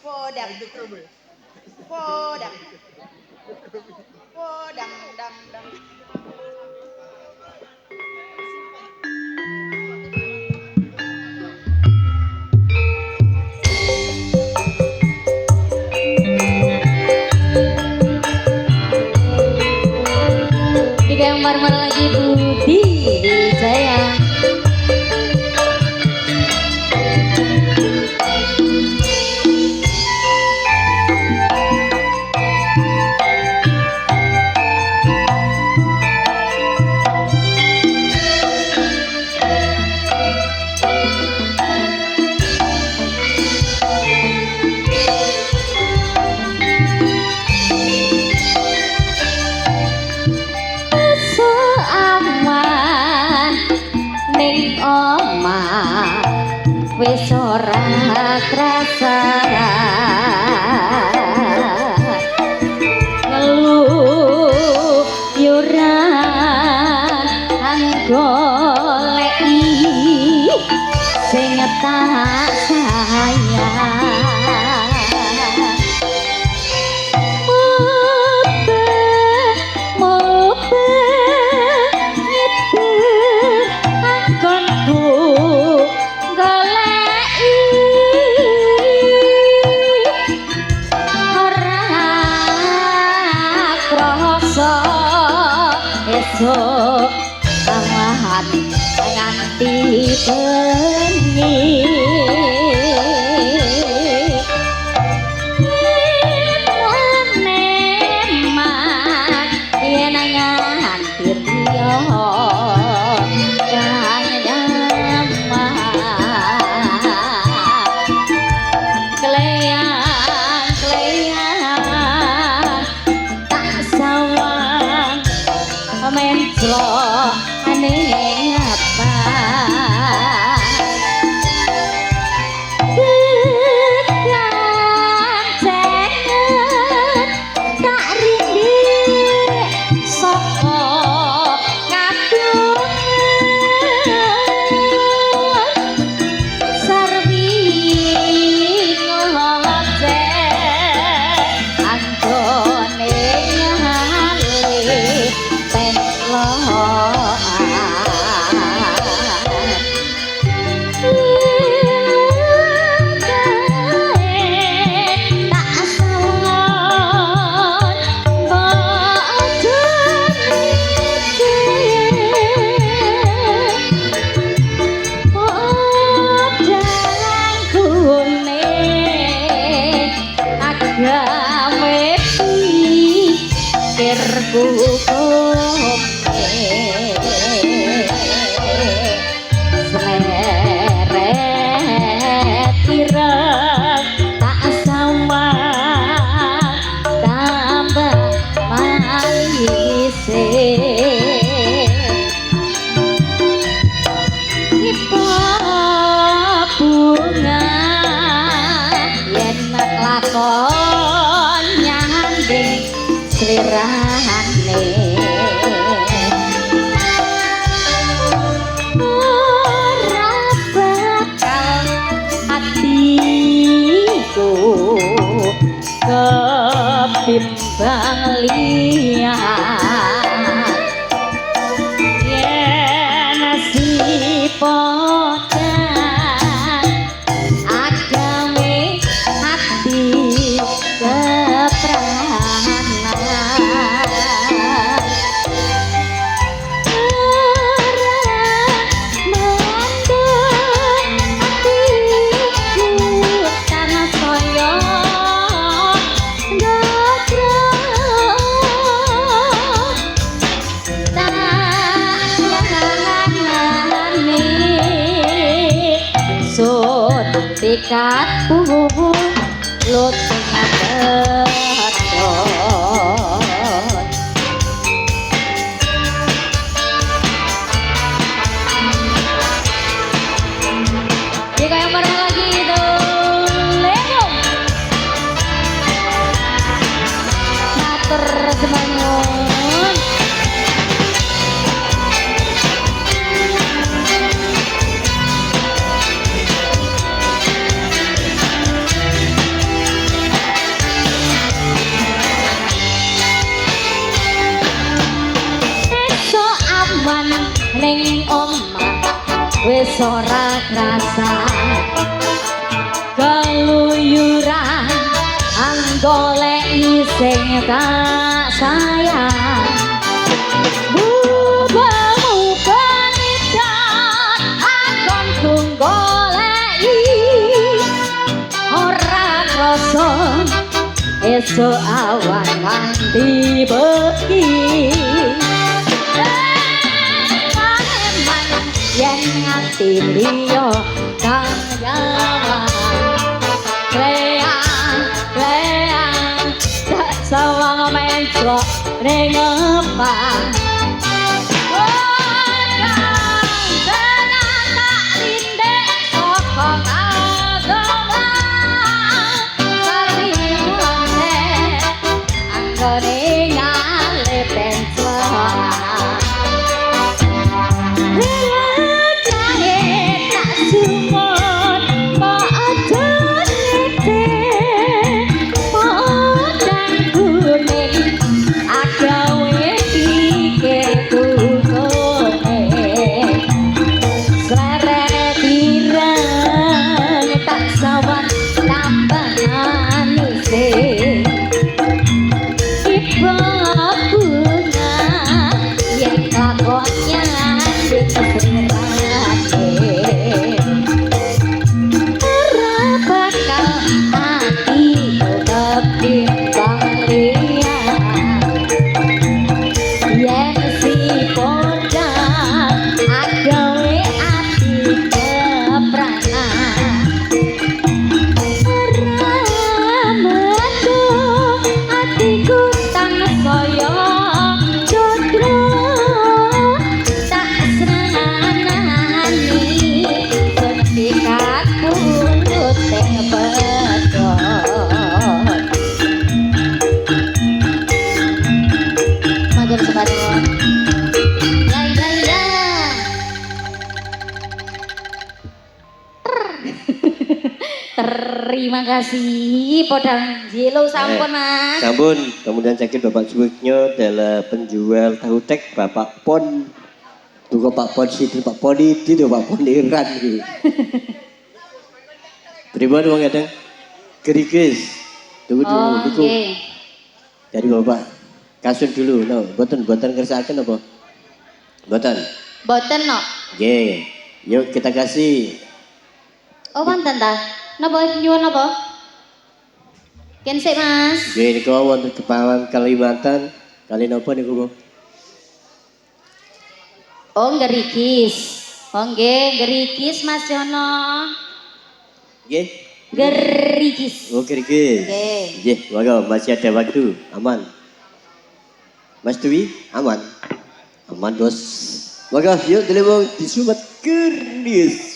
Podang, podang, podang, dang, dang. Digambar lagi Budi Jaya. Seaman ning omah wis ora krasa ngeluh yuran goleki sing tak sayang esok amahan nganti bengi meneman yen nganti riyo kang nyaman kleyang tak sawang menclo aneh apa tekan cengen tak rindik soko kadungan sarwi ngoloceh anggone nyale lakon nyanding slirane ora bakal atiku kebimbang liyan yen si podan agawe hati kepranan tikat bubu lut ngabeton jika yang bareng lagi itu Lego matur semuanya ning omah wis ora krasa keluyuran anggoleki sing tak sayang muga-muga nidhat akon tunggoleki ora krasa esuk awan nganti bengi yen ngati liya kayawan kleang tak sawang mencok ning empang Terima kasih podang jelo sampun Mas. Sampun, kemudian sakit Bapak Subeknya adalah penjual tahu tek Bapak Pon. Tuh Pak Pon situ Pak Poni itu Pak Poniran gitu. Pribadi wong kadang gerigis. Tunggu dulu niku. Dari Bapak kasut dulu, no, boten kersakaken apa? Boten. Boten no. Nggih. Yuk kita kasih. Oh wonten ta? Napa nyuwun napa? Ken sik Mas. Nggih niku wonten Kepulauan Kalimantan. Kali napa niku, Bu? Oh gerigis. Oh nggih, gerigis Mas Yono. Nggih. Gerigis. Oh gerigis. Nggih. Nggih, monggo masih ada waktu. Aman. Mas Dwi, aman. Aman, Bos. Monggo yuk dulu disumet gerigis.